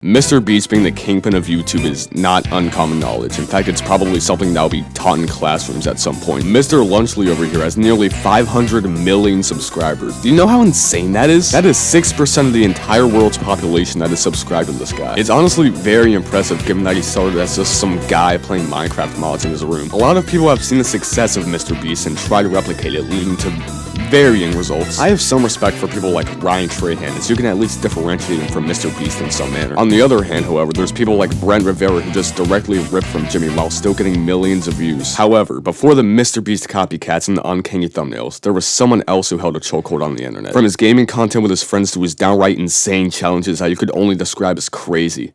Mr. Beast being the kingpin of YouTube is not uncommon knowledge. In fact, it's probably something that will be taught in classrooms at some point. Mr. Lunchley over here has nearly 500 million subscribers. Do you know how insane that is? That is 6% of the entire world's population that is subscribed to this guy. It's honestly very impressive given that he started as just some guy playing Minecraft mods in his room. A lot of people have seen the success of Mr. Beast and try to replicate it, leading to varying results. I have some respect for people like Ryan Trahan, as you can at least differentiate him from Mr. Beast in some manner. On the other hand, however, there's people like Brent Rivera who just directly rip from Jimmy while still getting millions of views. However, before the Mr. Beast copycats and the uncanny thumbnails, there was someone else who held a chokehold on the internet. From his gaming content with his friends to his downright insane challenges that you could only describe as crazy.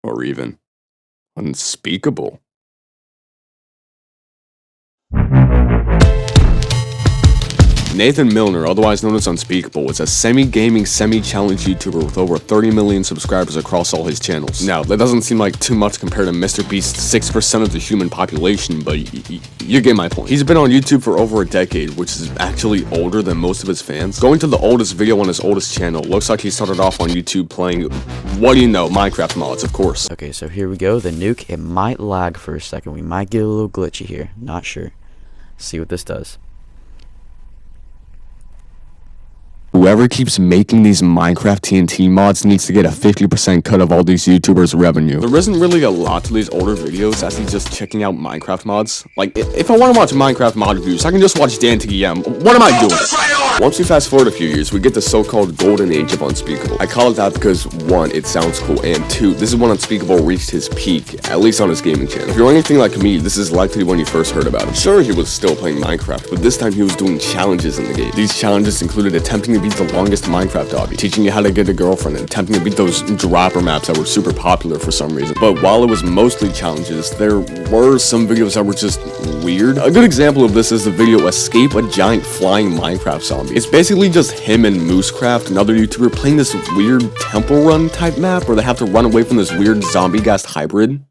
Or even unspeakable. Nathan Milner, otherwise known as Unspeakable, is a semi-gaming, semi-challenge YouTuber with over 30 million subscribers across all his channels. Now, that doesn't seem like too much compared to Mr. Beast's 6% of the human population, but you get my point. He's been on YouTube for over a decade, which is actually older than most of his fans. Going to the oldest video on his oldest channel, looks like he started off on YouTube playing, what do you know, Minecraft mods, of course. Okay, so here we go, the nuke. It might lag for a second, we might get a little glitchy here, not sure. See what this does. Whoever keeps making these Minecraft TNT mods needs to get a 50% cut of all these YouTubers' revenue. There isn't really a lot to these older videos as he's just checking out Minecraft mods. Like, if I want to watch Minecraft mod reviews, I can just watch Dan TM. What am I doing? Once we fast forward a few years, we get the so-called golden age of Unspeakable. I call it that because 1, it sounds cool, and 2, this is when Unspeakable reached his peak, at least on his gaming channel. If you're anything like me, this is likely when you first heard about him. Sure, he was still playing Minecraft, but this time he was doing challenges in the game. These challenges included attempting to beat the longest Minecraft obby, teaching you how to get a girlfriend, and attempting to beat those dropper maps that were super popular for some reason. But while it was mostly challenges, there were some videos that were just weird. A good example of this is the video Escape a Giant Flying Minecraft Zombie. It's basically just him and Moosecraft, another YouTuber, playing this weird temple run type map where they have to run away from this weird zombie-ghast hybrid.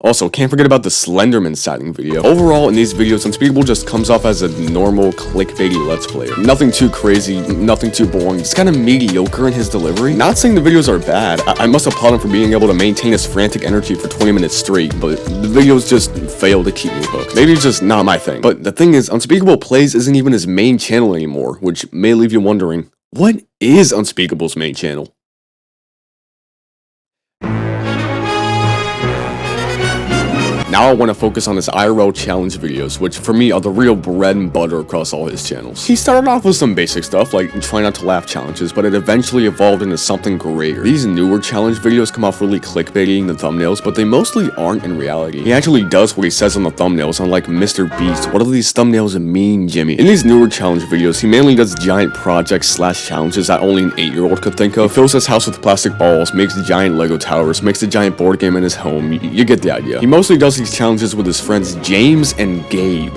Also, can't forget about the Slenderman sighting video. Overall, in these videos, Unspeakable just comes off as a normal, clickbaity Let's Player. Nothing too crazy, nothing too boring, just kind of mediocre in his delivery. Not saying the videos are bad, I must applaud him for being able to maintain his frantic energy for 20 minutes straight, but the videos just fail to keep me hooked. Maybe it's just not my thing. But the thing is, Unspeakable Plays isn't even his main channel anymore, which may leave you wondering, what is Unspeakable's main channel? Now I want to focus on his IRL challenge videos, which for me are the real bread and butter across all his channels. He started off with some basic stuff like try not to laugh challenges, but it eventually evolved into something greater. These newer challenge videos come off really clickbaiting the thumbnails, but they mostly aren't in reality. He actually does what he says on the thumbnails, unlike Mr. Beast. What do these thumbnails mean, Jimmy? In these newer challenge videos, he mainly does giant projects / challenges that only an 8-year-old could think of. He fills his house with plastic balls, makes giant Lego towers, makes a giant board game in his home. You get the idea. He mostly does these challenges with his friends James and Gabe.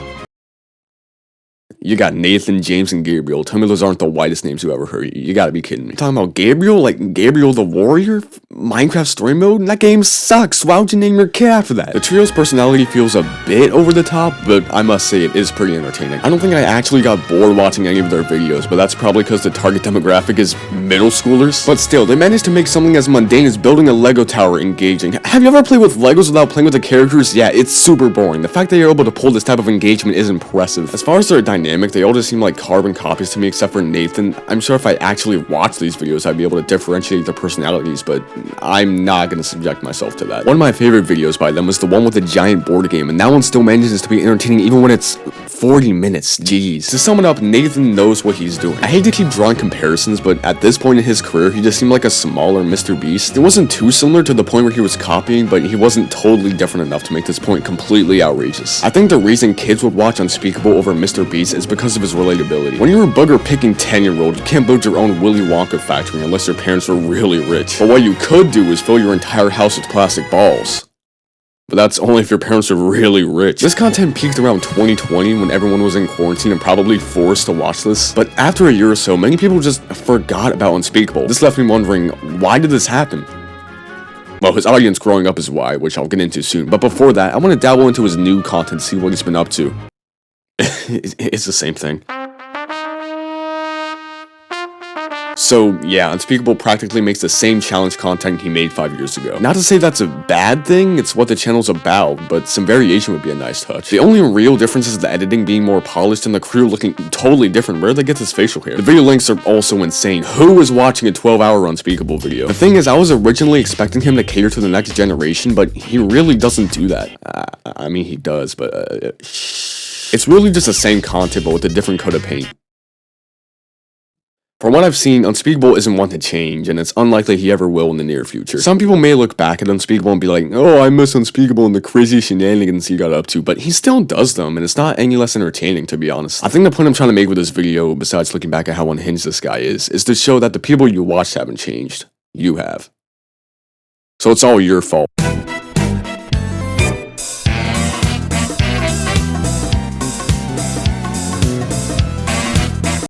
You got Nathan, James, and Gabriel. Tell me those aren't the whitest names you ever heard. You gotta be kidding me. Talking about Gabriel? Like Gabriel the Warrior? Minecraft Story Mode? That game sucks. Why would you name your kid after that? The trio's personality feels a bit over the top, but I must say it is pretty entertaining. I don't think I actually got bored watching any of their videos, but that's probably because the target demographic is middle schoolers. But still, they managed to make something as mundane as building a Lego tower engaging. Have you ever played with Legos without playing with the characters? Yeah, it's super boring. The fact that you're able to pull this type of engagement is impressive. As far as their dynamic, they all just seem like carbon copies to me except for Nathan. I'm sure if I actually watched these videos, I'd be able to differentiate their personalities, but I'm not gonna subject myself to that. One of my favorite videos by them was the one with the giant board game, and that one still manages to be entertaining even when it's 40 minutes. Jeez. To sum it up, Nathan knows what he's doing. I hate to keep drawing comparisons, but at this point in his career, he just seemed like a smaller Mr. Beast. It wasn't too similar to the point where he was copying, but he wasn't totally different enough to make this point completely outrageous. I think the reason kids would watch Unspeakable over Mr. Beast is because of his relatability. When you're a booger picking 10-year-old, you can't build your own Willy Wonka factory unless your parents are really rich. But what you could do is fill your entire house with plastic balls. But that's only if your parents are really rich. This content peaked around 2020 when everyone was in quarantine and probably forced to watch this. But after a year or so, many people just forgot about Unspeakable. This left me wondering, why did this happen? Well, his audience growing up is why, which I'll get into soon. But before that, I want to dabble into his new content, see what he's been up to. It's the same thing. So yeah, Unspeakable practically makes the same challenge content he made 5 years ago. Not to say that's a bad thing, it's what the channel's about, but some variation would be a nice touch. The only real difference is the editing being more polished and the crew looking totally different. Where they get this facial hair? The video lengths are also insane. Who is watching a 12-hour Unspeakable video? The thing is, I was originally expecting him to cater to the next generation, but he really doesn't do that. I mean, he does, but it's really just the same content, but with a different coat of paint. From what I've seen, Unspeakable isn't one to change, and it's unlikely he ever will in the near future. Some people may look back at Unspeakable and be like, oh, I miss Unspeakable and the crazy shenanigans he got up to, but he still does them, and it's not any less entertaining, to be honest. I think the point I'm trying to make with this video, besides looking back at how unhinged this guy is to show that the people you watched haven't changed. You have. So it's all your fault.